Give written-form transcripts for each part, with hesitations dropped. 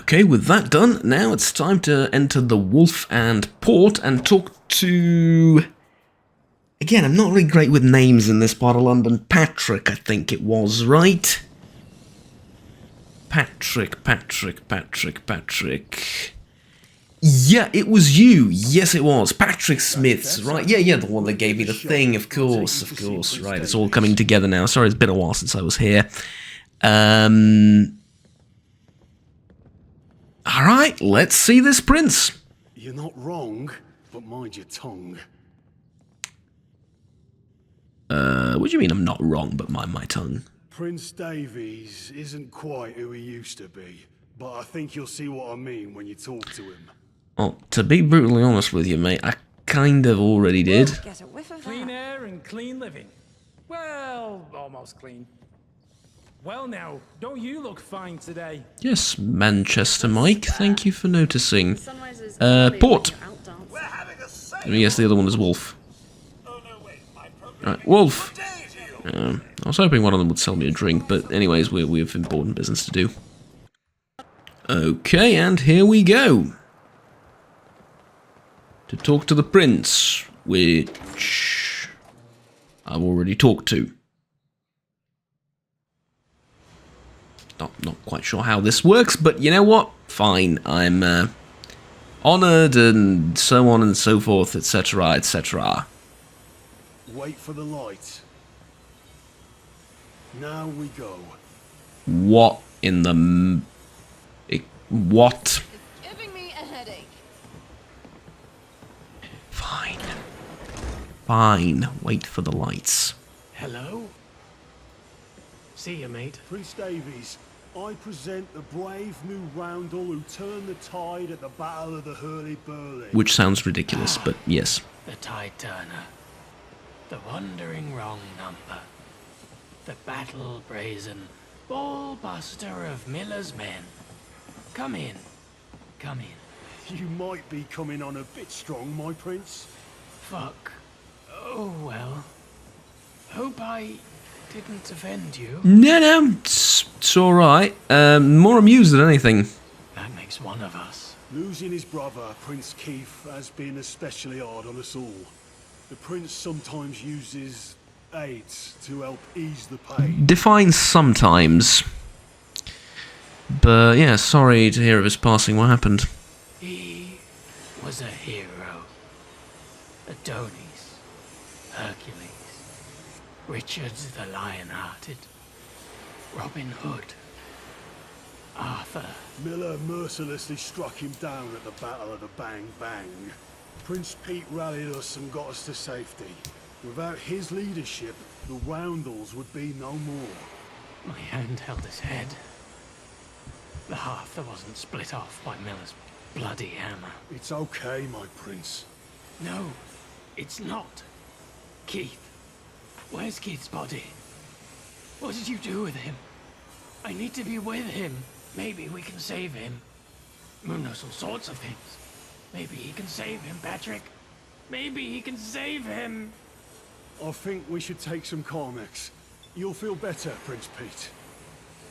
Okay, with that done, now it's time to enter the Wolf and Port and talk to... Again, I'm not really great with names in this part of London. Patrick, I think it was, right? Patrick. Yeah, it was you. Yes, it was. Patrick Smith's, right? Yeah, the one that gave me the thing, of course. Right, it's all coming together now. Sorry, it's been a while since I was here. Alright, let's see this prince. You're not wrong, but mind your tongue. What do you mean I'm not wrong, but mind my tongue? Prince Davies isn't quite who he used to be, but I think you'll see what I mean when you talk to him. Well, to be brutally honest with you, mate, I kind of already did. Get a whiff of Clean that. air and clean living. Well, almost clean. Well now, don't you look fine today? Yes, Manchester Mike, thank you for noticing. Sunrises Port. when you're out dancing. We're having a sale. Let me guess the other one is Wolf. Oh no, wait, my program. Right, Wolf. Day to you. I was hoping one of them would sell me a drink, but anyways, we have important business to do. Okay, and here we go. To talk to the prince, which I've already talked to. Not quite sure how this works, but you know what? Fine, I'm honoured and so on and so forth, etc., etc. Wait for the light. Now we go. What in the... What? It's giving me a headache. Fine, wait for the lights. Hello? See you, mate. Prince Davies, I present the brave new roundel who turned the tide at the Battle of the Hurly-Burly. Which sounds ridiculous, but yes. The Tide Turner. The wandering wrong number. The battle brazen ball buster of Miller's men. Come in. Come in. You might be coming on a bit strong, my prince. Fuck. Oh well. Hope I didn't offend you. No, it's alright. More amused than anything. That makes one of us. Losing his brother, Prince Keith, has been especially hard on us all. The prince sometimes uses aids to help ease the pain. Define sometimes. But yeah, sorry to hear of his passing. What happened? He was a hero. Adonis, Hercules, Richard the Lion-Hearted, Robin Hood, Arthur. Miller mercilessly struck him down at the Battle of the Bang Bang. Prince Pete rallied us and got us to safety. Without his leadership, the Roundels would be no more. My hand held his head. The half that wasn't split off by Miller's bloody hammer. It's okay, my prince. No, it's not. Keith. Where's Keith's body? What did you do with him? I need to be with him. Maybe we can save him. Moon knows all sorts of things. Maybe he can save him, Patrick. Maybe he can save him. I think we should take some Carmex. You'll feel better, Prince Pete.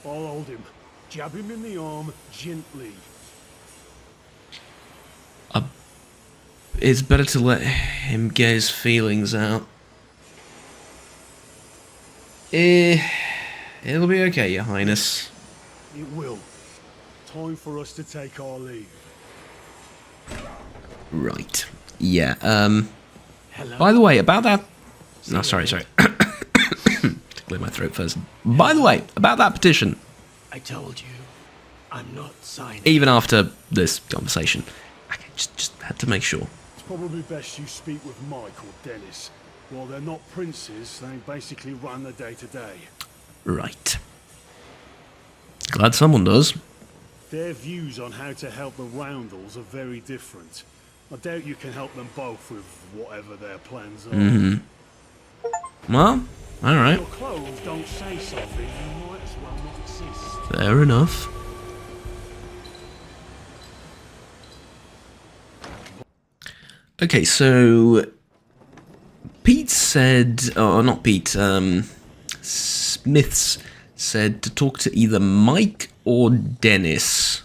I'll hold him. Jab him in the arm gently. It's better to let him get his feelings out. It'll be okay, Your Highness. It will. Time for us to take our leave. Right. Yeah, Hello? by the way, about that... No, sorry. To clear my throat first. By the way, about that petition. I told you. I'm not signing. Even after this conversation. Okay, just had to make sure. It's probably best you speak with Mike or Dennis. While they're not princes, they basically run the day-to-day. Right. Glad someone does. Their views on how to help the Roundels are very different. I doubt you can help them both with whatever their plans are. Well, alright. Your clothes don't say something, you might as well not exist. Fair enough. Okay, so... Pete said... Oh, not Pete. Smiths said to talk to either Mike or Dennis.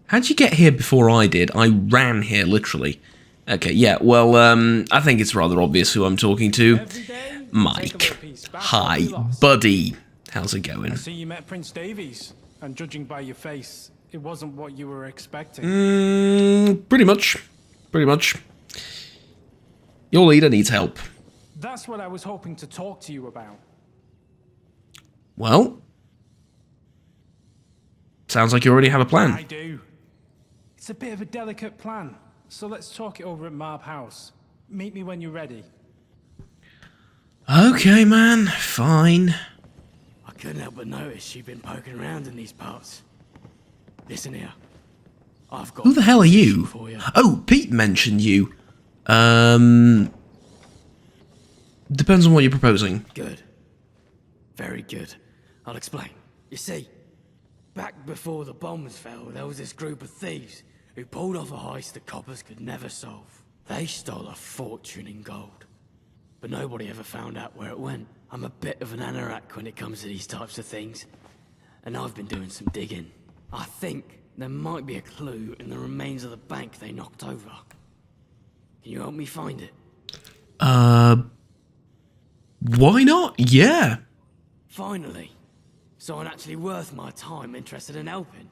How'd you get here before I did? I ran here, literally. Okay, yeah, well, I think it's rather obvious who I'm talking to. Every day, take a Mike. little piece back Hi, what we lost. buddy. How's it going? I see you met Prince Davies, and judging by your face, it wasn't what you were expecting. Pretty much. Pretty much. Your leader needs help. That's what I was hoping to talk to you about. Well, sounds like you already have a I plan. do. It's a bit of a delicate plan, so let's talk it over at Marb House. Meet me when you're ready. Okay, man. Fine. I couldn't help but notice you've been poking around in these parts. Listen here. I've got Who the hell are you? for you. Oh, Pete mentioned you. Depends on what you're proposing. Good. Very good. I'll explain. You see, back before the bombs fell, there was this group of thieves who pulled off a heist the coppers could never solve. They stole a fortune in gold. But nobody ever found out where it went. I'm a bit of an anorak when it comes to these types of things. And I've been doing some digging. I think there might be a clue in the remains of the bank they knocked over. Can you help me find it? Why not? Yeah. Finally. Someone actually worth my time interested in helping.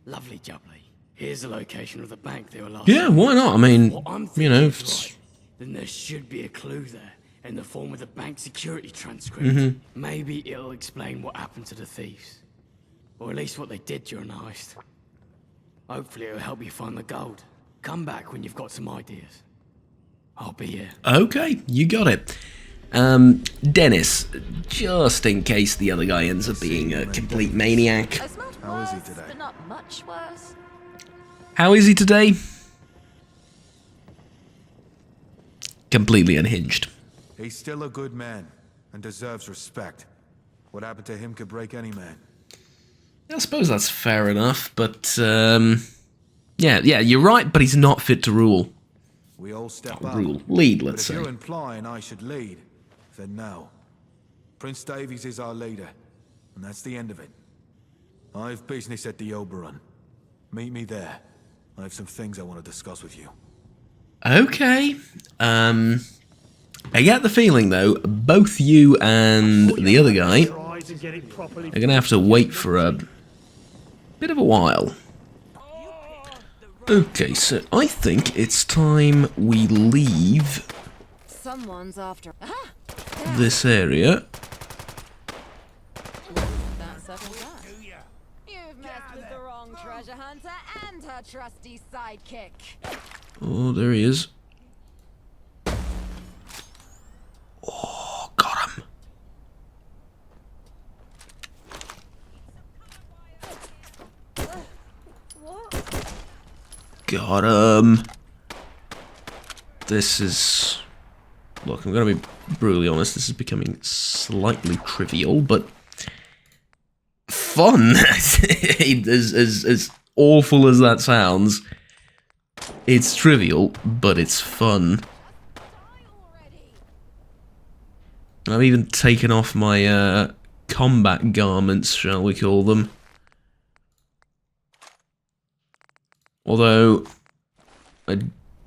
Lovely jubbly. Here's the location of the bank they were last. Yeah, why not? I mean, What I'm you thinking know, is it's... right, then there should be a clue there in the form of the bank security transcript. Maybe it'll explain what happened to the thieves. Or at least what they did during the heist. Hopefully it'll help you find the gold. Come back when you've got some ideas. I'll be here. Okay, you got it. Dennis, just in case the other guy ends up being a complete maniac. I smelled How is he worse, today? but not much worse. How is he today? Completely unhinged. He's still a good man and deserves respect. What happened to him could break any man. I suppose that's fair enough, but, yeah, you're right, but he's not fit to rule. We all step Not up. rule. Lead, But let's if say. you're implying I should lead, then no. Prince Davies is our leader, and that's the end of it. I've business at the Oberon. Meet me there. I have some things I want to discuss with you. Okay. I get the feeling, though, both you and the other guy Try to get it properly. are going to have to wait for a bit of a while. Okay, so I think it's time we leave Someone's after. Ah! this area. That settles that. You've messed with the wrong treasure hunter and her trusty sidekick. Oh, there he is. Oh, got him. What? Got him. This is... Look, I'm going to be brutally honest, this is becoming slightly trivial, but fun. as awful as that sounds, it's trivial, but it's fun. I've even taken off my combat garments, shall we call them. Although, I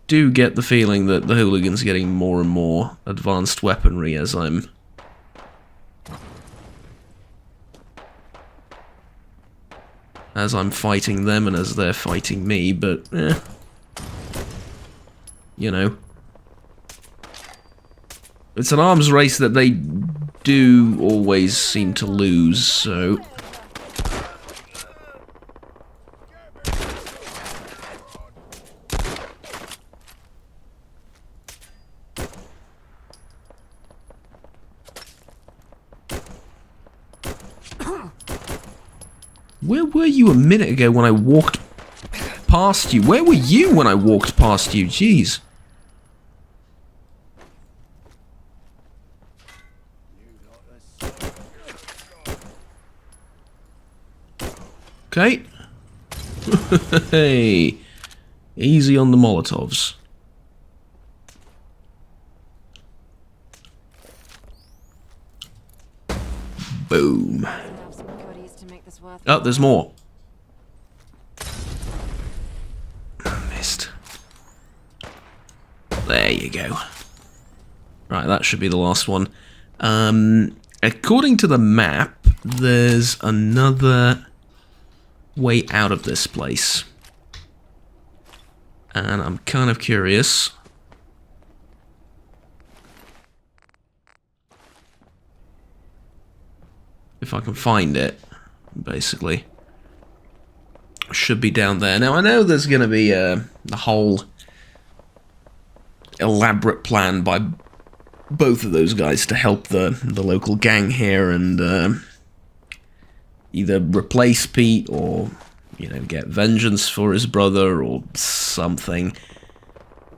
do get the feeling that the hooligan's getting more and more advanced weaponry as I'm fighting them and as they're fighting me, but you know. It's an arms race that they do always seem to lose, so... Where were you a minute ago when I walked past you? Where were you when I walked past you? Jeez. Okay. Hey. Easy on the Molotovs. Boom. Have some goodies to make this worth. Oh, there's more. you go. Right, that should be the last one. According to the map, there's another way out of this place. And I'm kind of curious. If I can find it, basically. Should be down there. Now, I know there's going to be the whole elaborate plan by both of those guys to help the local gang here and either replace Pete or, you know, get vengeance for his brother or something.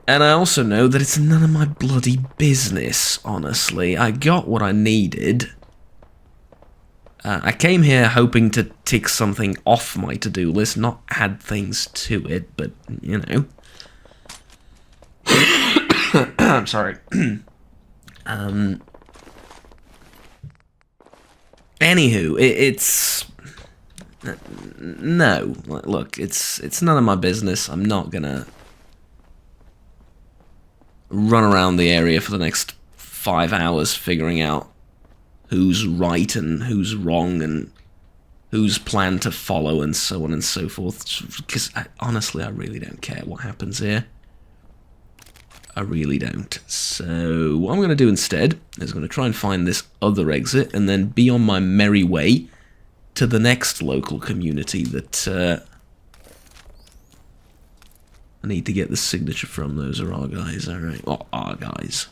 And I also know that it's none of my bloody business, honestly. I got what I needed. I came here hoping to tick something off my to-do list, not add things to it, but, you know. I'm sorry. Anywho, it's... No, look, it's none of my business. I'm not gonna run around the area for the next 5 hours figuring out who's right and who's wrong and whose plan to follow and so on and so forth. Because, honestly, I really don't care what happens here. I really don't. So, what I'm going to do instead is I'm going to try and find this other exit and then be on my merry way to the next local community that I need to get the signature from. Those are our guys, alright. Or our guys.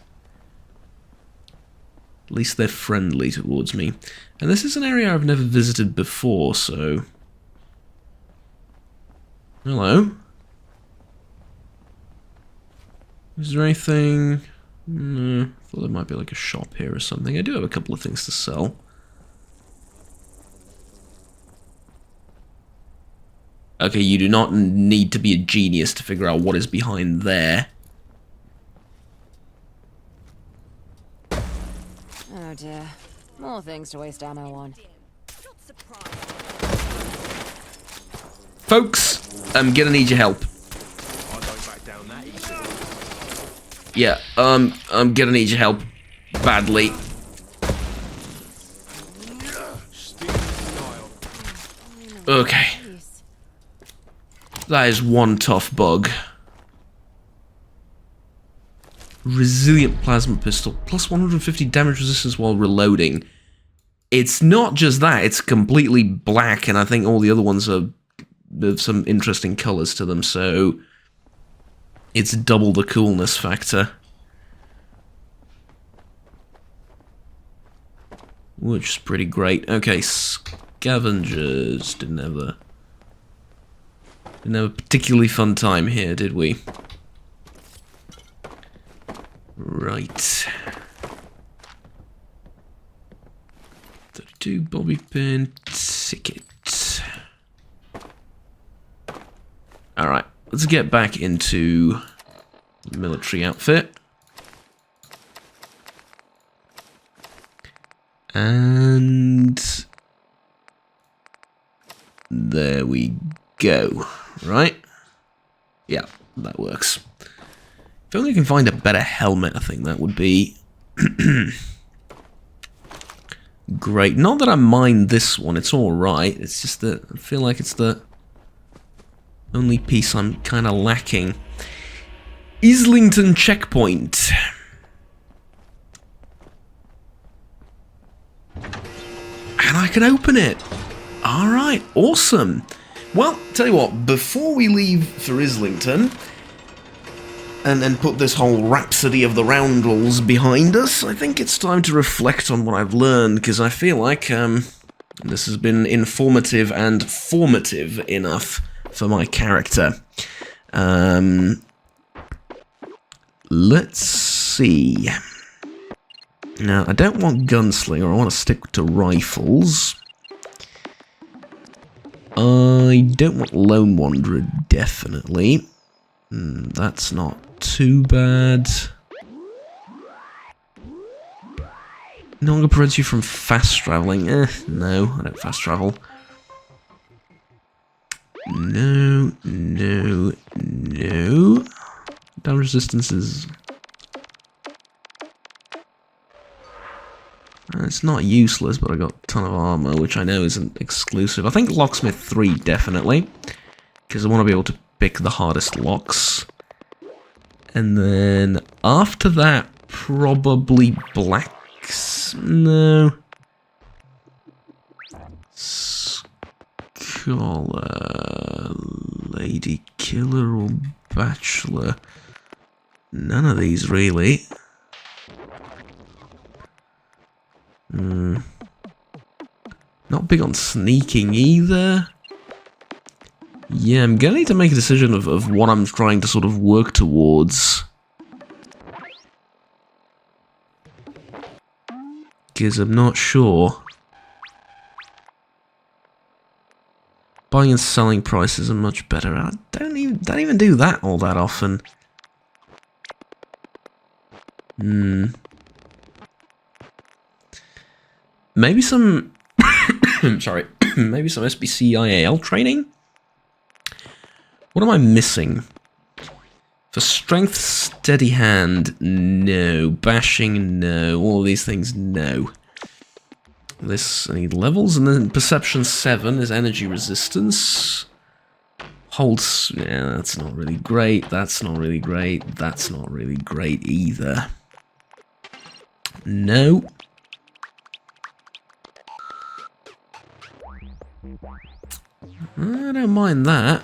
At least they're friendly towards me. And this is an area I've never visited before, so... Hello? Is there anything... No, I thought there might be like a shop here or something. I do have a couple of things to sell. Okay, you do not need to be a genius to figure out what is behind there. Oh dear. More things to waste ammo on. Folks, I'm gonna need your help. Yeah, I'm gonna need your help badly. Okay. That is one tough bug. Resilient plasma pistol. Plus 150 damage resistance while reloading. It's not just that, it's completely black, and I think all the other ones are have some interesting colors to them, so it's double the coolness factor. Which is pretty great. Okay, scavengers. Didn't have a particularly fun time here, did we? Right. 32 bobby pin ticket. Alright, let's get back into military outfit. And there we go. Right? Yeah, that works. If only I can find a better helmet, I think that would be great. Not that I mind this one, it's alright. It's just that I feel like it's the only piece I'm kind of lacking. Islington checkpoint. And I can open it. Alright, awesome. Well, tell you what, before we leave for Islington, and put this whole rhapsody of the Roundels behind us, I think it's time to reflect on what I've learned, because I feel like this has been informative and formative enough for my character. Let's see. Now, I don't want Gunslinger, I want to stick to rifles. I don't want Lone Wanderer, definitely. That's not too bad. No longer prevents you from fast traveling. No, I don't fast travel. No. Damage resistance is It's not useless, but I got a ton of armor, which I know isn't exclusive. I think Locksmith 3, definitely. Because I want to be able to pick the hardest locks. And then after that, probably blacks. No. Scholar, lady killer, or bachelor. None of these really. Not big on sneaking either. Yeah, I'm gonna need to make a decision of what I'm trying to sort of work towards. Because I'm not sure. Buying and selling prices are much better. I don't even do that all that often. Maybe some... sorry. Maybe some SBC-IAL training? What am I missing? For strength, steady hand, no. Bashing, no. All these things, no. This, I need levels, and then perception 7 is energy resistance. Holds, yeah, that's not really great. That's not really great. That's not really great either. No. I don't mind that.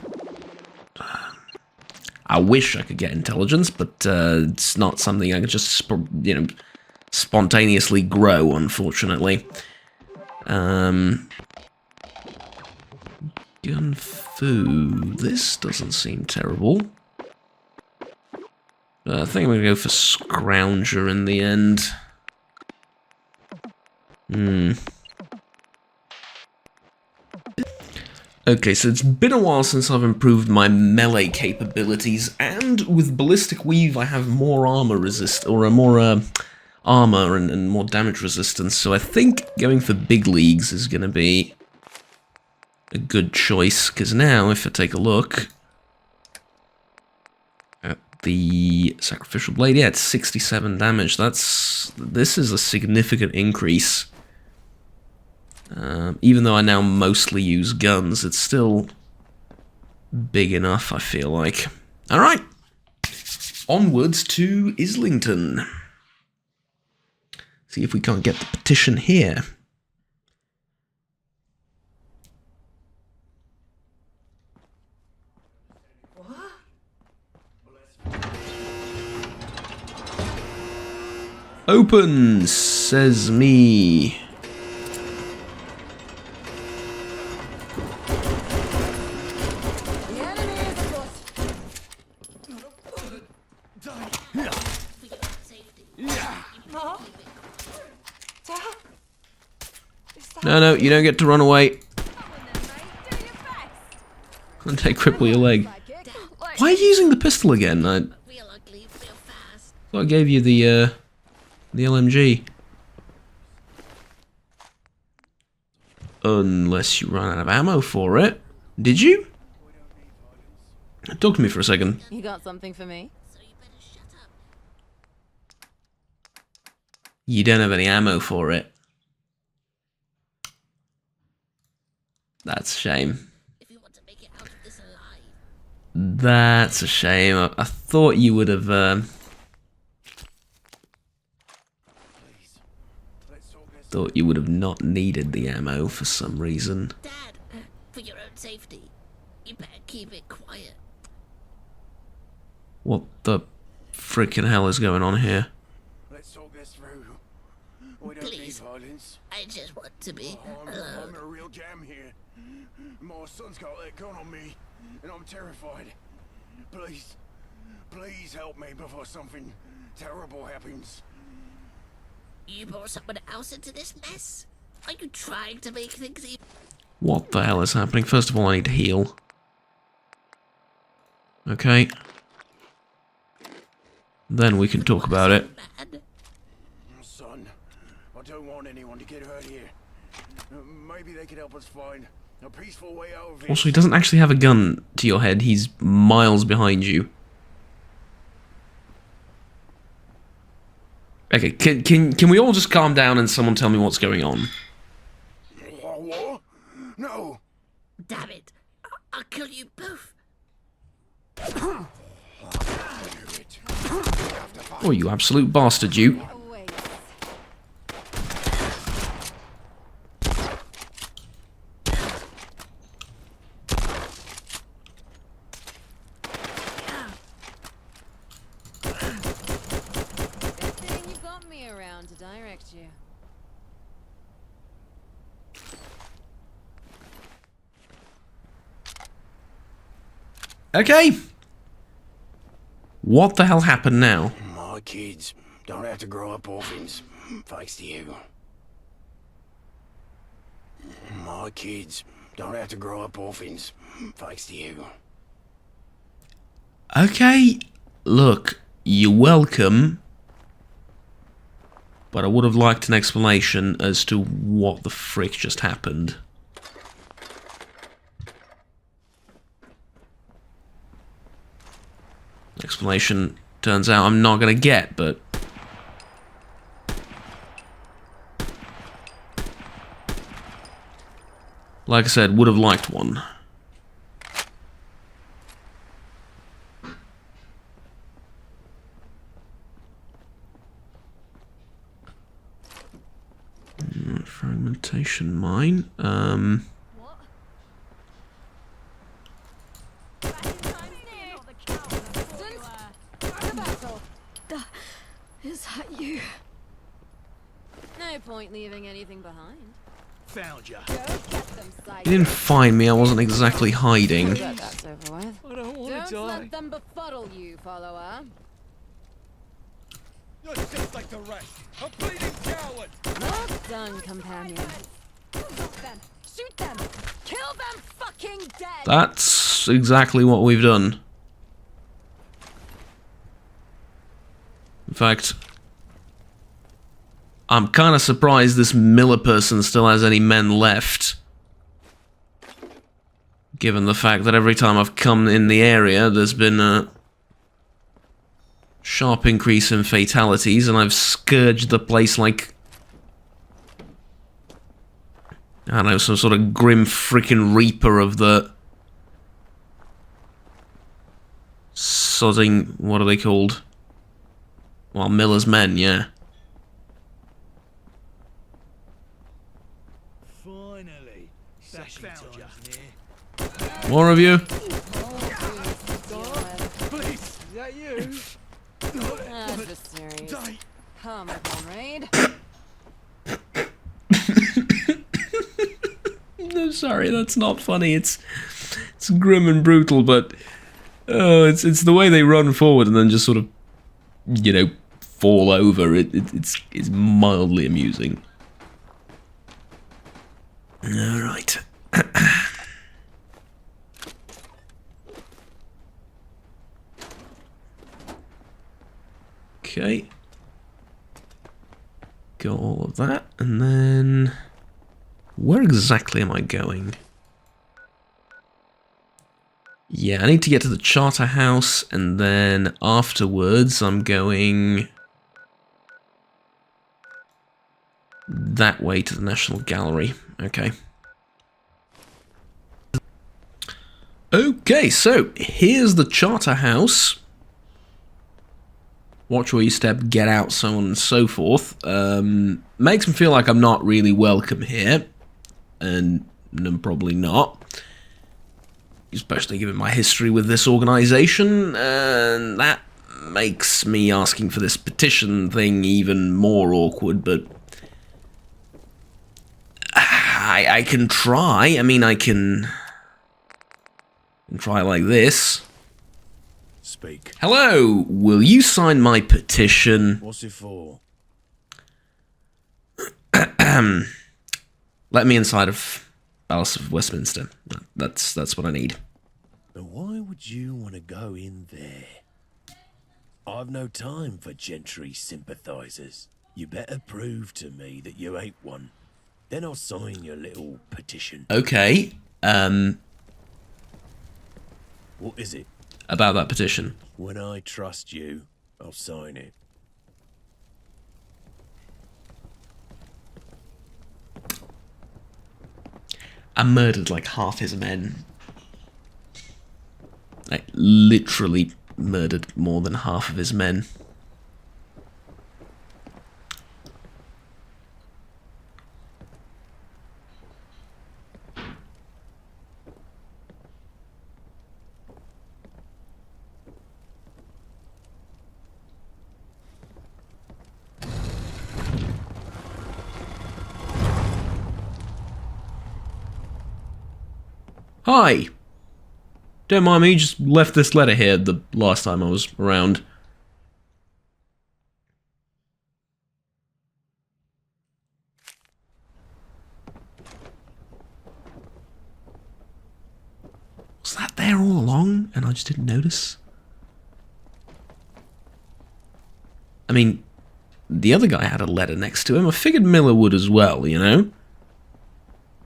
I wish I could get intelligence, but it's not something I could just, spontaneously grow, unfortunately. Gun fu. This doesn't seem terrible. I think I'm gonna go for Scrounger in the end. Okay, so it's been a while since I've improved my melee capabilities, and with Ballistic Weave I have more armor armor and more damage resistance, so I think going for big leagues is going to be a good choice, because now, if I take a look at the Sacrificial Blade, yeah, it's 67 damage. This is a significant increase. Even though I now mostly use guns, it's still big enough, I feel like. Alright, onwards to Islington. See if we can't get the petition here. Open, says me. No, you don't get to run away. And take cripple your leg. Why are you using the pistol again? I thought I gave you the LMG. Unless you run out of ammo for it. Did you? Talk to me for a second. You got something for me? You don't have any ammo for it. That's a shame. If you want to make it out of this alive. That's a shame. I thought you would have. Thought you would have not needed the ammo for some reason. Dad, for your own safety, you better keep it quiet. What the freaking hell is going on here? Let's talk this through. We don't need Please. violence. I just want to be I'm alone. in a real jam here. My son's got that gun on me, and I'm terrified. Please help me before something terrible happens. You brought someone else into this mess? Are you trying to make things even? What the hell is happening? First of all, I need to heal. Okay. Then we can talk about it. Mad? Son, I don't want anyone to get hurt here. Maybe they could help us find a peaceful way out of here. Also, he doesn't actually have a gun to your head. He's miles behind you. Okay, can we all just calm down and someone tell me what's going on? What? No. Damn it. I'll kill you both. Oh, you absolute bastard, you. Wait. Good thing you got me around to direct you. Okay. What the hell happened now? My kids don't have to grow up orphans, thanks to you. My kids don't have to grow up orphans, thanks to you. Okay, look, you're welcome. But I would have liked an explanation as to what the frick just happened. Explanation turns out I'm not gonna get, but like I said, would have liked one. Fragmentation mine. What? Back in time there. Not the coward I thought you were. The battle. Is that you? No point leaving anything behind. Found ya. Go get them, psycho. You didn't find me, I wasn't exactly hiding. But that's over with. I don't want Don't let them befuddle you, follower. You're just like the rest. A bleeding coward. Well done, companion. Shoot them! Shoot them! Kill them fucking dead! That's exactly what we've done. In fact, I'm kind of surprised this Miller person still has any men left. Given the fact that every time I've come in the area, there's been a sharp increase in fatalities, and I've scourged the place like, I don't know, some sort of grim freaking reaper of the sodding, what are they called? Well, Miller's men, yeah. Finally. Found ya. More of you? Please. Is that you? Adversaries. Come, comrade. No, sorry, that's not funny. It's grim and brutal, but it's the way they run forward and then just sort of, you know, fall over. It's mildly amusing. All right. Okay. Got all of that, and then where exactly am I going? Yeah, I need to get to the Charter House, and then afterwards I'm going that way to the National Gallery. Okay. Okay, so here's the Charter House. Watch where you step, get out, so on and so forth. Makes me feel like I'm not really welcome here. And I'm probably not. Especially given my history with this organization. And that makes me asking for this petition thing even more awkward, but I can try. I mean, I can try like this. Speak. Hello, will you sign my petition? What's it for? Let me inside of Palace of Westminster. That's what I need. And why would you want to go in there? I've no time for gentry sympathizers. You better prove to me that you ain't one. Then I'll sign your little petition. Okay, What is it? about that petition. When I trust you, I'll sign it. I murdered like half his men. Like, literally murdered more than half of his men. Hi! Don't mind me, just left this letter here the last time I was around. Was that there all along and I just didn't notice? I mean, the other guy had a letter next to him. I figured Miller would as well, you know?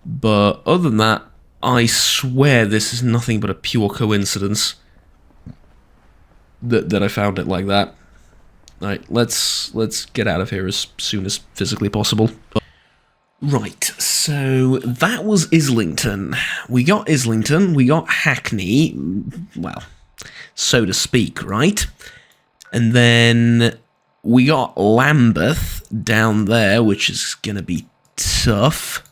But other than that, I swear this is nothing but a pure coincidence that I found it like that. Right, let's get out of here as soon as physically possible. Right, so that was Islington. We got Islington, we got Hackney, well, so to speak, right? And then we got Lambeth down there, which is gonna be tough.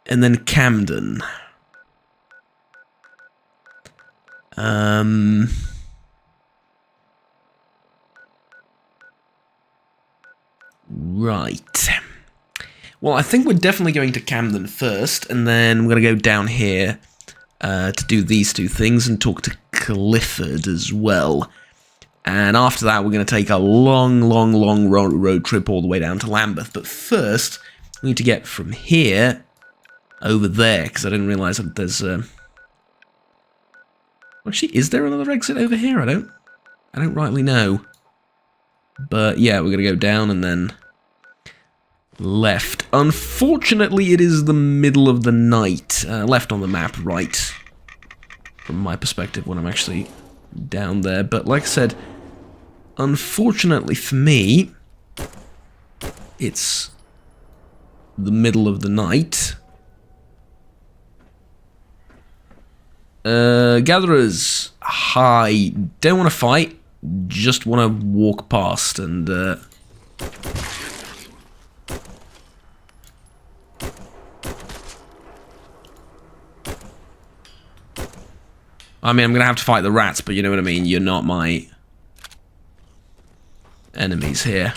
And then Camden. Right. Well, I think we're definitely going to Camden first, and then we're going to go down here to do these two things and talk to Clifford as well. And after that, we're going to take a long road trip all the way down to Lambeth. But first, we need to get from here over there, because I didn't realise that there's actually, is there another exit over here? I don't rightly know. But yeah, we're gonna go down and then left. Unfortunately, it is the middle of the night. Left on the map, right, from my perspective when I'm actually down there. But like I said, unfortunately for me, it's the middle of the night. Gatherers, hi. Don't want to fight, just want to walk past and, I mean, I'm gonna have to fight the rats, but you know what I mean, you're not my enemies here.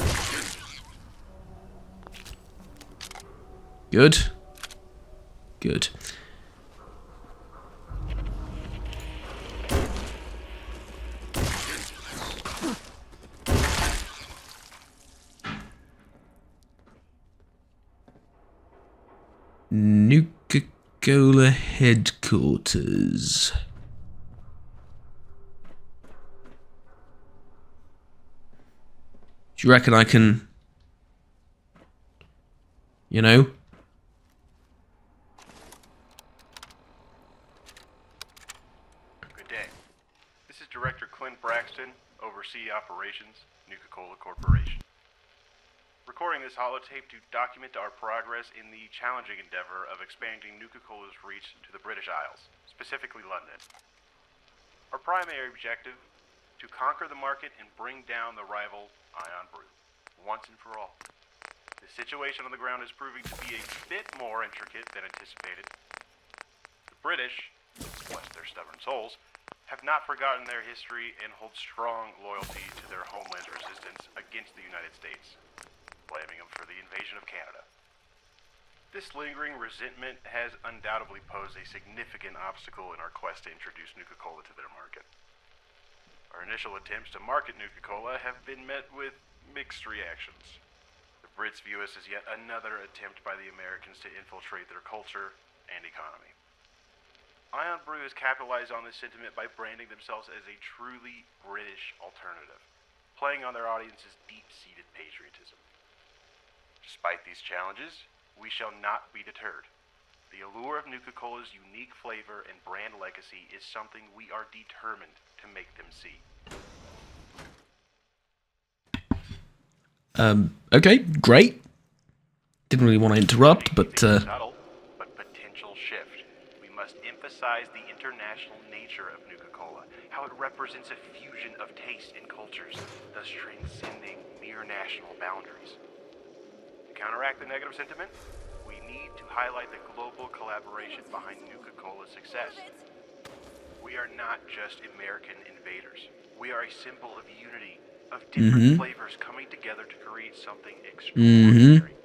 Good. Good. Nuka-Cola headquarters. Do you reckon I can, you know? Good day. This is Director Clint Braxton, Oversee Operations, Nuka-Cola Corporation. Recording this holotape to document our progress in the challenging endeavor of expanding Nuka-Cola's reach to the British Isles, specifically London. Our primary objective, to conquer the market and bring down the rival Ion Brew, once and for all. The situation on the ground is proving to be a bit more intricate than anticipated. The British, bless their stubborn souls, have not forgotten their history and hold strong loyalty to their homeland's resistance against the United States, blaming them for the invasion of Canada. This lingering resentment has undoubtedly posed a significant obstacle in our quest to introduce Nuka-Cola to their market. Our initial attempts to market Nuka-Cola have been met with mixed reactions. The Brits view us as yet another attempt by the Americans to infiltrate their culture and economy. Ion Brew has capitalized on this sentiment by branding themselves as a truly British alternative, playing on their audience's deep-seated patriotism. Despite these challenges, we shall not be deterred. The allure of Nuka-Cola's unique flavor and brand legacy is something we are determined to make them see. Okay, great. Didn't really want to interrupt, but, potential shift. We must emphasize the international nature of Nuka-Cola, how it represents a fusion of taste and cultures, thus transcending mere national boundaries. To counteract the negative sentiment, we need to highlight the global collaboration behind Nuka-Cola's success. We are not just American invaders. We are a symbol of unity, of different flavors coming together to create something extraordinary.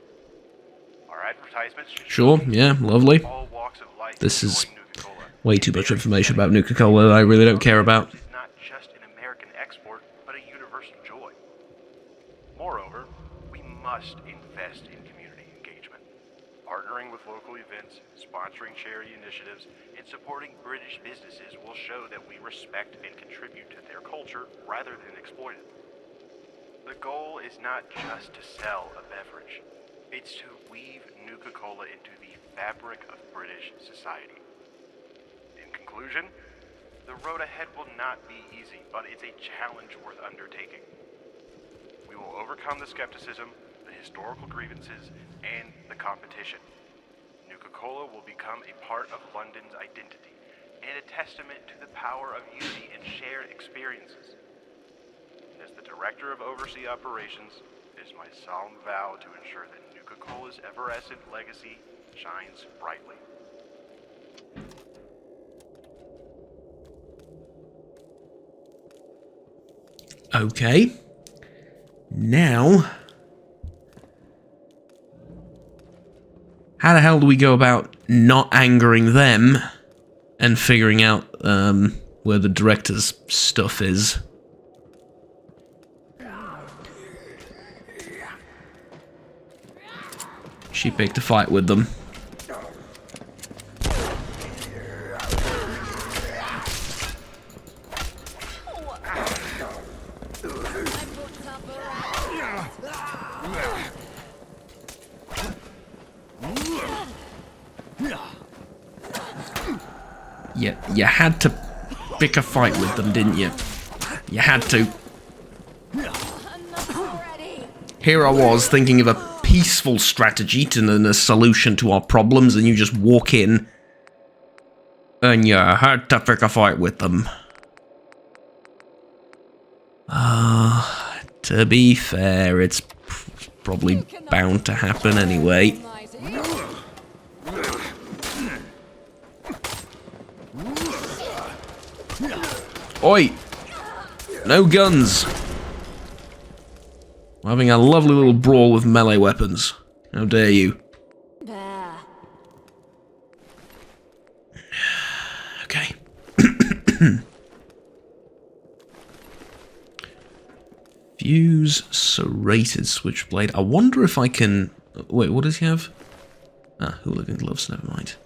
Our advertisements should Yeah, lovely. all walks of life This is enjoying Nuka-Cola. way too much information about Nuka-Cola that I really don't care about. Is not just an American export, but a universal joy. Moreover, we must invest in community engagement. Partnering with local events, sponsoring charity initiatives, and supporting British businesses will show that we respect and contribute to their culture rather than exploit it. The goal is not just to sell a beverage. It's to weave Nuka-Cola into the fabric of British society. In conclusion, the road ahead will not be easy, but it's a challenge worth undertaking. We will overcome the skepticism, the historical grievances, and the competition. Nuka-Cola will become a part of London's identity and a testament to the power of unity and shared experiences. As the Director of Overseas Operations, it is my solemn vow to ensure that Nuka-Cola's effervescent legacy shines brightly. Okay. Now, how the hell do we go about not angering them and figuring out where the director's stuff is? She picked a fight with them. Yeah, you had to pick a fight with them, didn't you? You had to. Here I was thinking of a peaceful strategy to a solution to our problems, and you just walk in and you had to pick a fight with them. To be fair, it's probably bound to happen anyway. Oi! No guns! We're having a lovely little brawl with melee weapons. How dare you? Okay. Fuse serrated switchblade. I wonder if I can... Wait, what does he have? Ah, hooligan gloves, never mind.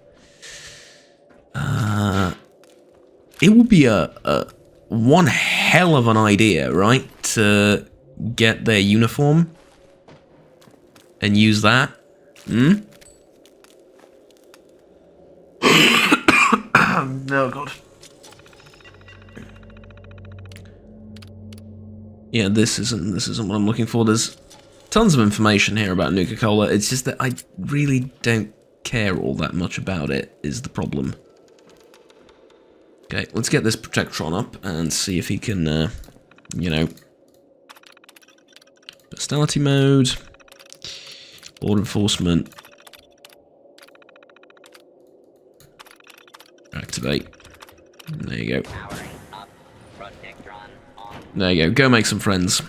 It would be a one hell of an idea, right? To get their uniform and use that. Oh god. Yeah, this isn't what I'm looking for. There's tons of information here about Nuka-Cola. It's just that I really don't care all that much about it, is the problem. Okay, let's get this Protectron up and see if he can, you know... Personality mode. Board enforcement. Activate. There you go. There you go. Go make some friends.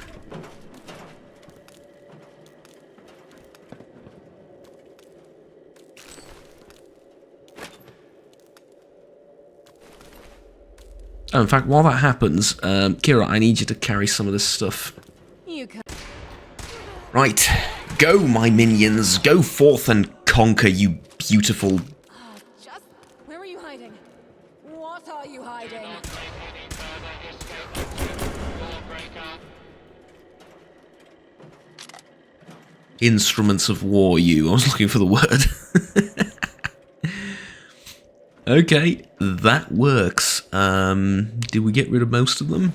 Oh, in fact, while that happens, Kira, I need you to carry some of this stuff. Right. Go, my minions. Go forth and conquer, you beautiful... Where are you hiding? What are you hiding? Instruments of war, you. I was looking for the word. Okay, that works. Did we get rid of most of them?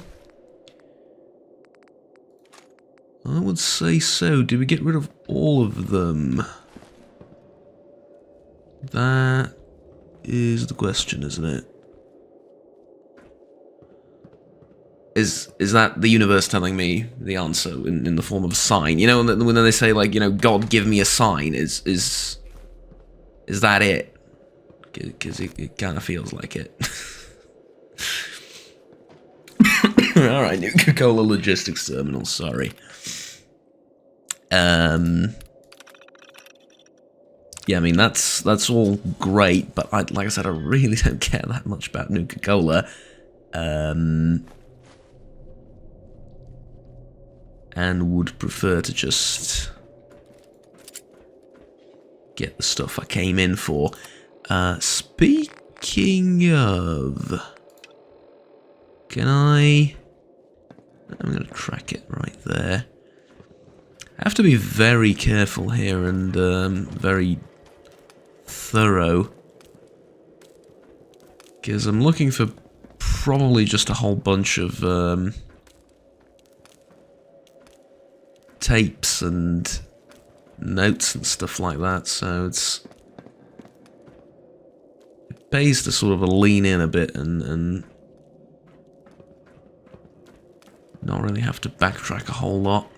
I would say so. Did we get rid of all of them? That... is the question, isn't it? Is that the universe telling me the answer in the form of a sign? You know, when they say, like, you know, God, give me a sign, is that it? Because it kind of feels like it. Alright, Nuka-Cola Logistics Terminal, sorry. Yeah, I mean, that's all great, but like I said, I really don't care that much about Nuka-Cola. And would prefer to just get the stuff I came in for. Speaking of... I'm going to track it right there. I have to be very careful here and very thorough. Because I'm looking for probably just a whole bunch of tapes and notes and stuff like that, so it pays to sort of lean in a bit and not really have to backtrack a whole lot,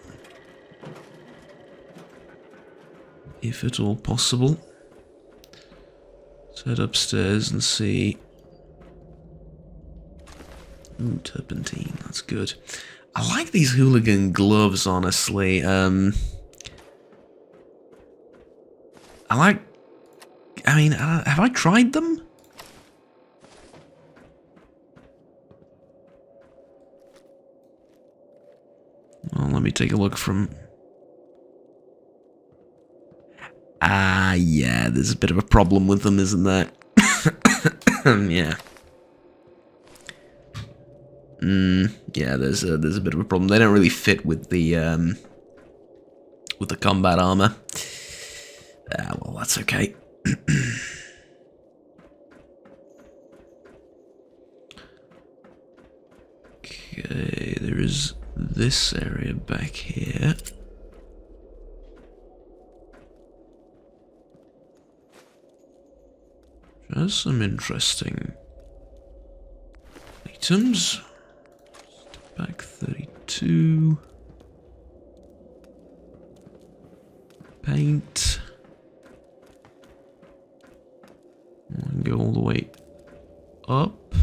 if at all possible. Let's head upstairs and see. Ooh, turpentine, that's good. I like these hooligan gloves, honestly. I mean, have I tried them? Well, let me take a look from... yeah, there's a bit of a problem with them, isn't there? Yeah. Yeah, there's a bit of a problem. They don't really fit with the combat armor. Well, that's okay. Okay, there is this area back here. There's some interesting items. Step back 32. Paint. And go all the way up.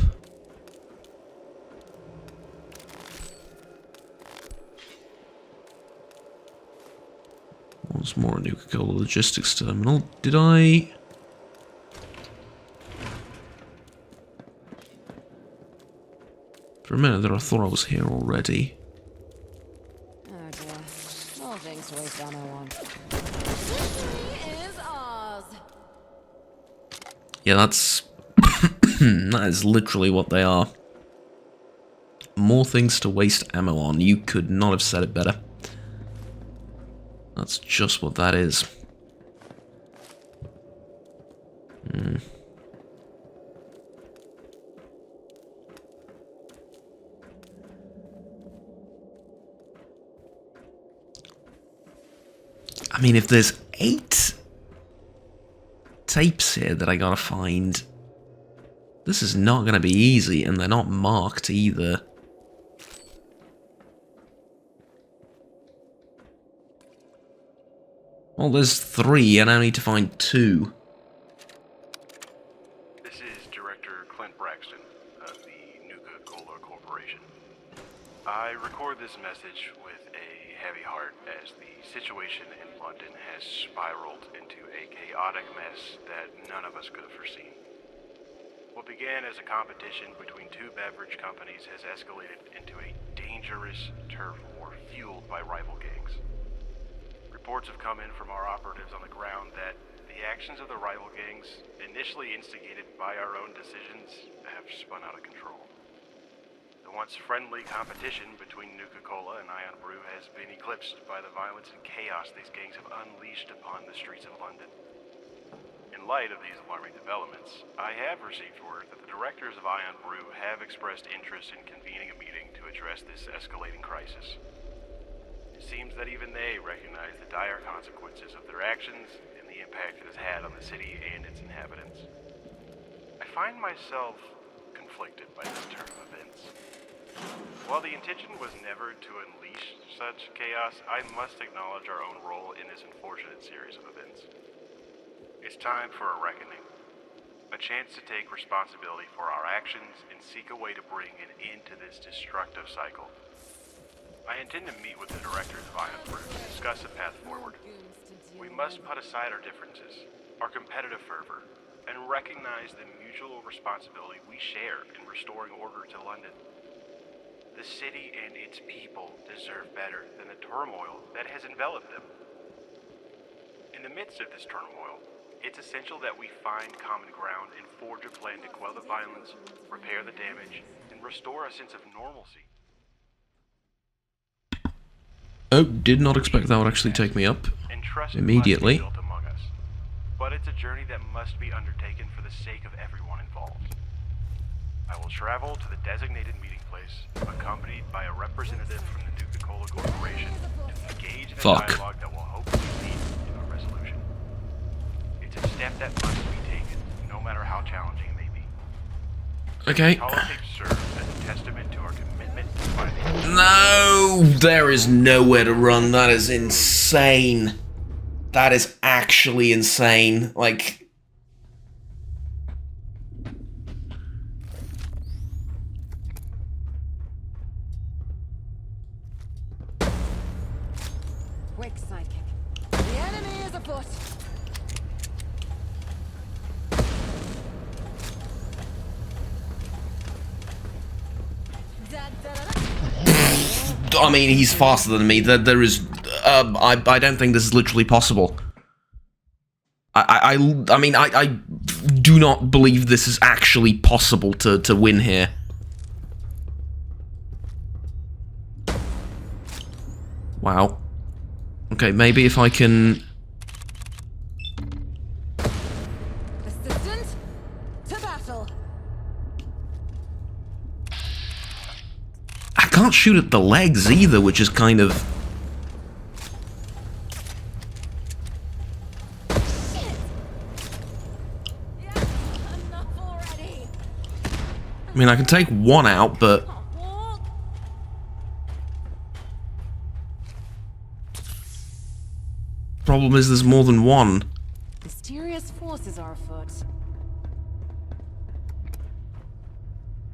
Once more, Nuka-Cola Logistics Terminal. Did I... For a minute there, I thought I was here already. Oh dear. All things to waste ammo on. Victory is ours! Yeah, that's... that is literally what they are. More things to waste ammo on. You could not have said it better. That's just what that is. I mean, if there's 8 tapes here that I gotta find, this is not gonna be easy, and they're not marked either. Well, there's 3, and I need to find 2. This is Director Clint Braxton of the Nuka-Cola Corporation. I record this message with a heavy heart as the situation in London has spiraled into a chaotic mess that none of us could have foreseen. What began as a competition between 2 beverage companies has escalated into a dangerous turf war fueled by rival gangs. Reports have come in from our operatives on the ground that the actions of the rival gangs, initially instigated by our own decisions, have spun out of control. The once friendly competition between Nuka-Cola and Ion Brew has been eclipsed by the violence and chaos these gangs have unleashed upon the streets of London. In light of these alarming developments, I have received word that the directors of Ion Brew have expressed interest in convening a meeting to address this escalating crisis. It seems that even they recognize the dire consequences of their actions and the impact it has had on the city and its inhabitants. find myself conflicted by this turn of events. While the intention was never to unleash such chaos, I must acknowledge our own role in this unfortunate series of events. It's time for a reckoning. A chance to take responsibility for our actions and seek a way to bring an end to this destructive cycle. I intend to meet with the directors of Iron Fruit to discuss a path forward. We must put aside our differences, our competitive fervor, and recognize the mutual responsibility we share in restoring order to London. The city and its people deserve better than the turmoil that has enveloped them. In the midst of this turmoil, it's essential that we find common ground and forge a plan to quell the violence, repair the damage, and restore a sense of normalcy. Oh, did not expect that would actually take me up And trust immediately. must be built among us. But it's a journey that must be undertaken for the sake of everyone involved. I will travel to the designated meeting place, accompanied by a representative from the Nuka-Cola Corporation, to engage in a dialogue that will hopefully lead to a resolution. It's a step that must be taken, no matter how challenging it may be. Okay. Politics serve as a testament to our commitment to finding... No! There is nowhere to run. That is insane. That is actually insane. Like... Quick sidekick. The enemy is afoot. I mean, he's faster than me. There is... I don't think this is literally possible. I mean, I do not believe this is actually possible to win here. Wow. Okay, maybe if I can... Assistant to battle. I can't shoot at the legs either, which is kind of... I mean, I can take one out, but... Problem is, there's more than one. Mysterious forces are afoot.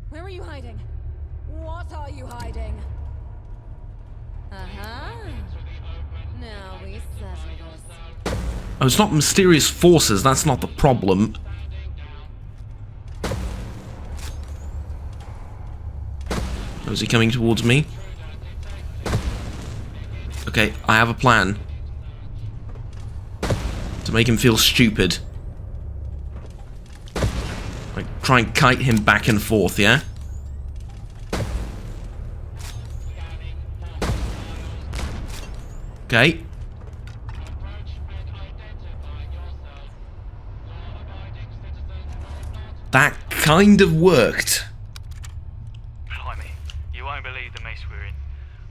Where are you hiding? What are you hiding? Uh-huh. Now we settle this. Oh, it's not mysterious forces, that's not the problem. Oh, is he coming towards me? Okay, I have a plan. To make him feel stupid. Like, try and kite him back and forth, yeah? Okay. That kind of worked. Blimey, you won't believe the mess we're in.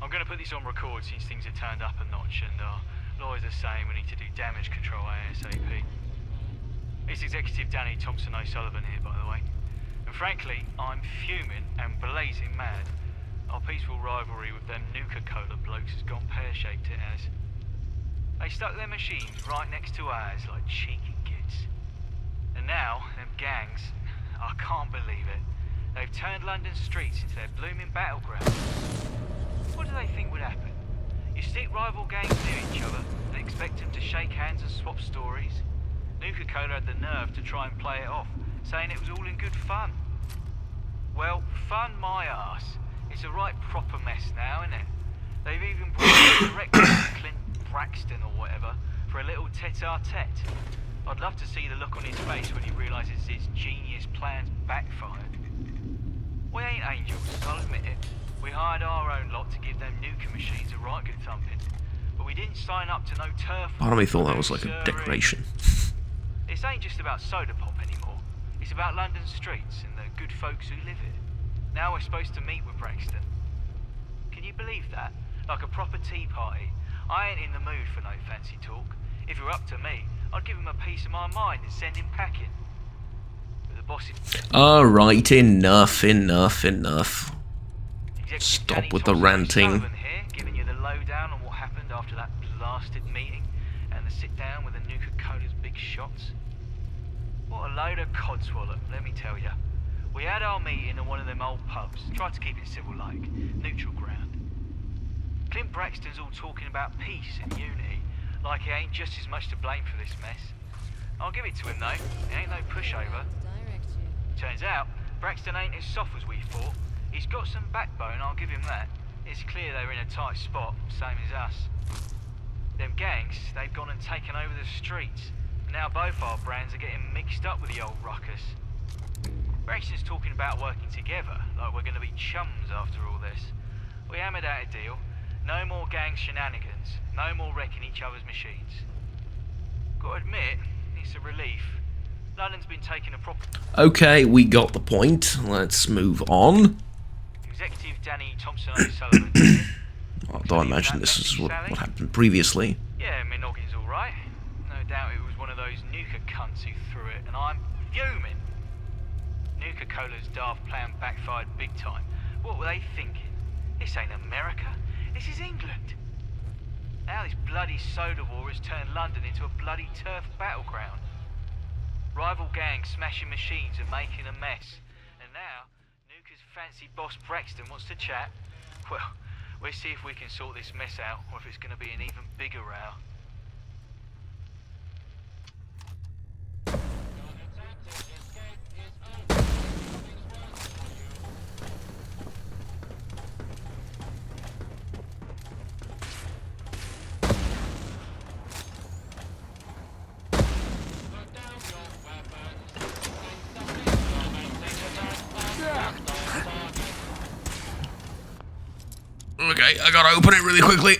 I'm going to put this on record since things have turned up a notch and lawyers are saying we need to do damage control ASAP. It's Executive Danny Thompson O'Sullivan here, by the way. And frankly, I'm fuming and blazing mad. Our peaceful rivalry with them Nuka-Cola blokes has gone pear-shaped, it has. They stuck their machines right next to ours like cheeky gits. And now, them gangs, I can't believe it. They've turned London streets into their blooming battleground. What do they think would happen? You stick rival gangs near each other and expect them to shake hands and swap stories? Nuka-Cola had the nerve to try and play it off, saying it was all in good fun. Well, fun my arse. It's a right proper mess now, isn't it? They've even brought in the director, Clint Braxton or whatever, for a little tete-a-tete. I'd love to see the look on his face when he realises his genius plans backfired. We ain't angels, I'll admit it. We hired our own lot to give them Nuka machines a right good thumping. But we didn't sign up to no turf. Part of me thought that was like a decoration. This ain't just about soda pop anymore. It's about London streets and the good folks who live it. Now we're supposed to meet with Braxton. Can you believe that? Like a proper tea party. I ain't in the mood for no fancy talk. If it were up to me, I'd give him a piece of my mind and send him packing. But the boss's Alright, enough. Executive Stop Danny with the Thompson ranting. O'Sullivan here, giving you the lowdown on what happened after that blasted meeting and the sit down with the Nuka-Cola's big shots. What a load of codswallop, let me tell you. We had our meeting in one of them old pubs, tried to keep it civil like, neutral ground. Clint Braxton's all talking about peace and unity, like he ain't just as much to blame for this mess. I'll give it to him though, he ain't no pushover. Turns out, Braxton ain't as soft as we thought. He's got some backbone, I'll give him that. It's clear they're in a tight spot, same as us. Them gangs, they've gone and taken over the streets. Now both our brands are getting mixed up with the old ruckus. Braxton's talking about working together, like we're gonna be chums after all this. We hammered out a deal. No more gang shenanigans. No more wrecking each other's machines. Gotta admit, it's a relief. London's been taking a proper... Okay, we got the point. Let's move on. Executive Danny Thompson O'Sullivan. Although I imagine this is what happened previously. Yeah, my noggin's alright. No doubt it was one of those Nuka cunts who threw it, and I'm fuming. Nuka-Cola's daft plan backfired big time. What were they thinking? This ain't America. This is England. Now this bloody soda war has turned London into a bloody turf battleground. Rival gangs smashing machines and making a mess. And now, Nuka's fancy boss Braxton wants to chat. Well, we'll see if we can sort this mess out, or if it's going to be an even bigger row. Okay, I gotta open it really quickly.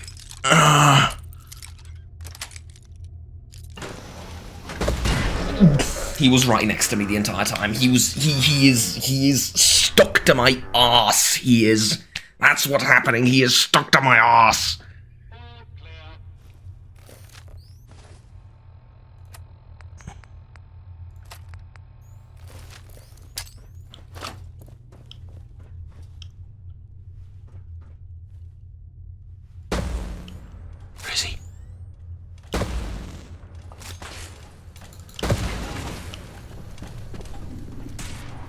He was right next to me the entire time. He is stuck to my arse. He is. That's what's happening. He is stuck to my arse. Where is he?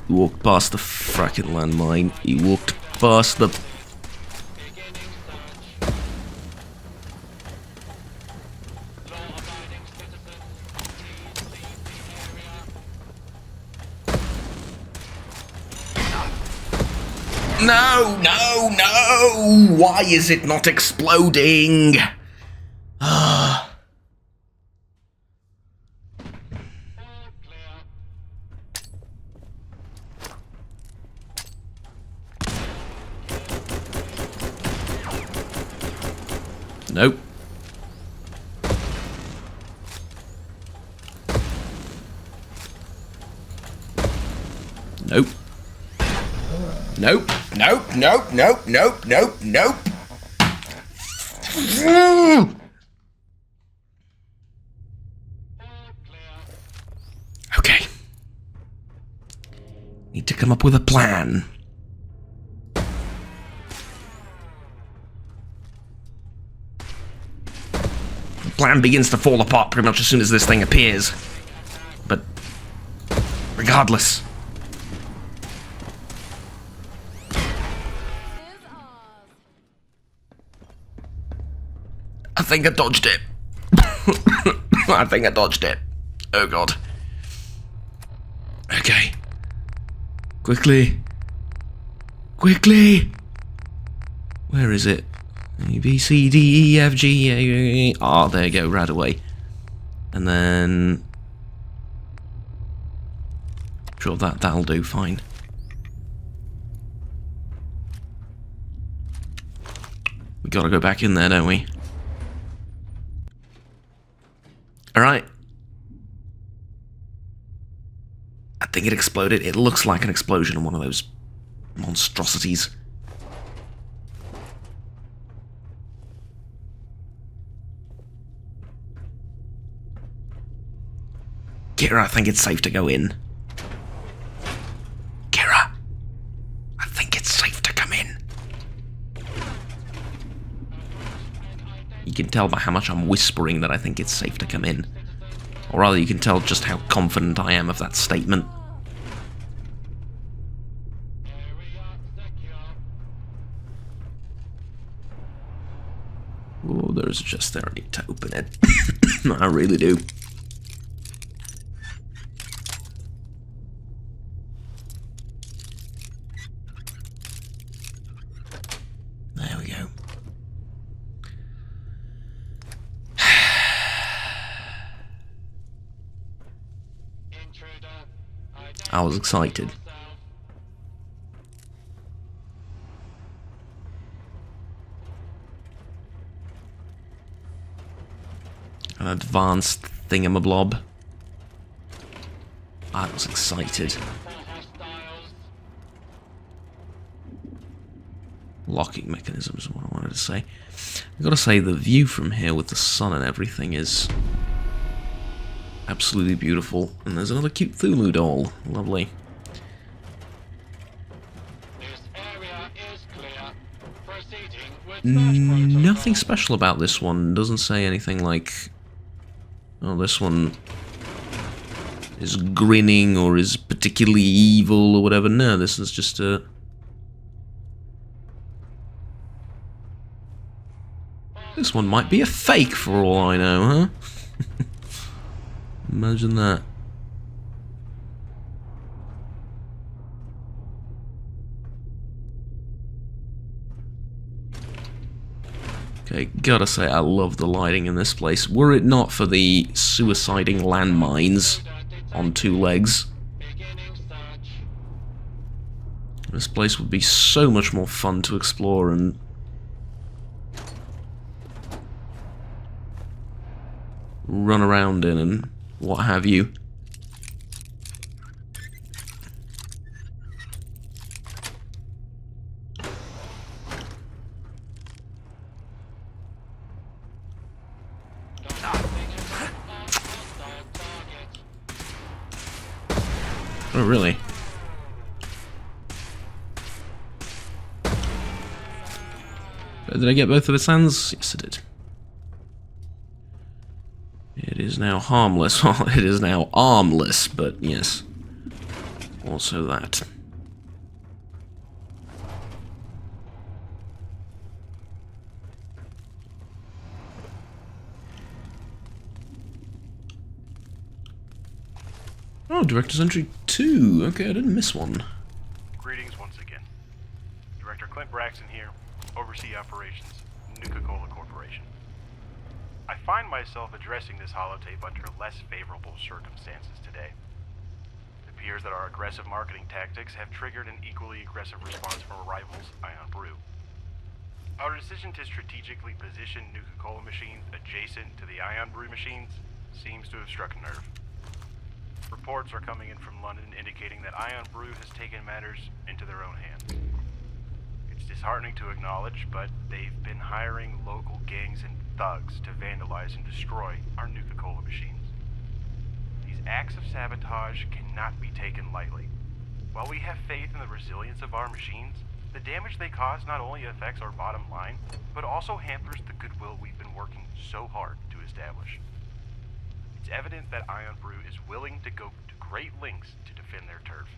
He walked past the fracking landmine. He walked past the... No, no, no! Why is it not exploding? Nope. Nope. Nope. Nope. Nope. Nope. Nope. Nope. Nope. Okay. Need to come up with a plan. The plan begins to fall apart pretty much as soon as this thing appears. But regardless. I think I dodged it. I think I dodged it. Oh god. Okay. Quickly. Quickly. Where is it? A, B, C, D, E, F, G, A, ah, there you go, right away. And then... Sure, that'll do, fine. We gotta go back in there, don't we? Alright. I think it exploded. It looks like an explosion in one of those monstrosities. Kira, I think it's safe to go in. it's safe to come in. You can tell by how much I'm whispering that I think it's safe to come in. Or rather, you can tell just how confident I am of that statement. Oh, there's a chest there. I need to open it. I really do. There we go. I was excited. An advanced thingamablob. I was excited. Locking mechanism is what I wanted to say. I've got to say, the view from here with the sun and everything is absolutely beautiful. And there's another cute Thulu doll. Lovely. Nothing special about this one. Doesn't say anything like, oh, this one is grinning or is particularly evil or whatever. No, this is just a... This one might be a fake for all I know, huh? Imagine that. Okay, gotta say, I love the lighting in this place. Were it not for the suiciding landmines on 2 legs, this place would be so much more fun to explore and run around in and what have you. Oh, really? Did I get both of its hands? Yes, I did. It is now harmless. Well, it is now armless, but yes. Also that. Oh, Director's Entry 2. Okay, I didn't miss one. Greetings once again. Director Clint Braxton here, oversee operations, Nuka-Cola Corporation. I find myself addressing this holotape under less favorable circumstances today. It appears that our aggressive marketing tactics have triggered an equally aggressive response from our rivals, Ion Brew. Our decision to strategically position Nuka-Cola machines adjacent to the Ion Brew machines seems to have struck a nerve. Reports are coming in from London indicating that Ion Brew has taken matters into their own hands. It's disheartening to acknowledge, but they've been hiring local gangs and thugs to vandalize and destroy our Nuka-Cola machines. These acts of sabotage cannot be taken lightly. While we have faith in the resilience of our machines, the damage they cause not only affects our bottom line, but also hampers the goodwill we've been working so hard to establish. It's evident that Ion Brew is willing to go to great lengths to defend their turf.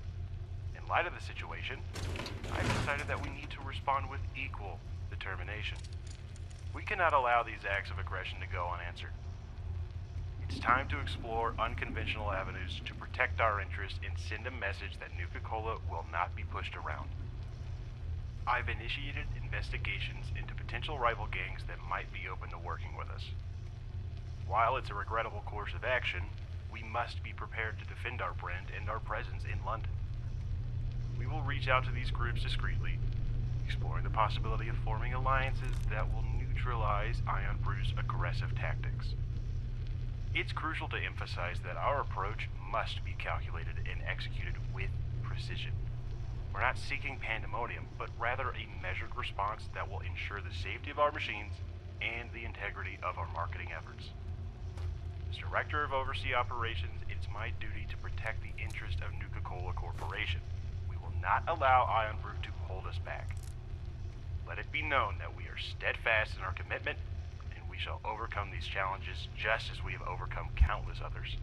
In light of the situation, I've decided that we need to respond with equal determination. We cannot allow these acts of aggression to go unanswered. It's time to explore unconventional avenues to protect our interests and send a message that Nuka-Cola will not be pushed around. I've initiated investigations into potential rival gangs that might be open to working with us. While it's a regrettable course of action, we must be prepared to defend our brand and our presence in London. We will reach out to these groups discreetly, exploring the possibility of forming alliances that will neutralize Ion Brew's aggressive tactics. It's crucial to emphasize that our approach must be calculated and executed with precision. We're not seeking pandemonium, but rather a measured response that will ensure the safety of our machines and the integrity of our marketing efforts. As Director of Overseas Operations, it's my duty to protect the interest of Nuka-Cola Corporation. We will not allow Ion Brew to hold us us back. Let it be known that we are steadfast in our commitment, and we shall overcome these challenges just as we have overcome countless others.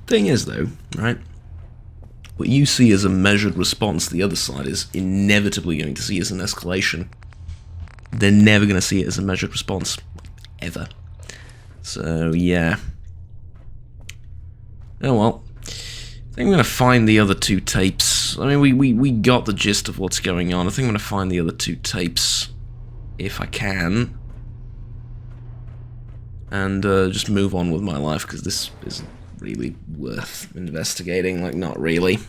Thing is, though, right? What you see as a measured response, the other side is inevitably going to see as an escalation. They're never going to see it as a measured response. Ever. So, yeah. Oh well. I think I'm going to find the other two tapes. I mean, we got the gist of what's going on. I think I'm going to find the other two tapes, if I can. And just move on with my life, because this isn't really worth investigating. Like, not really.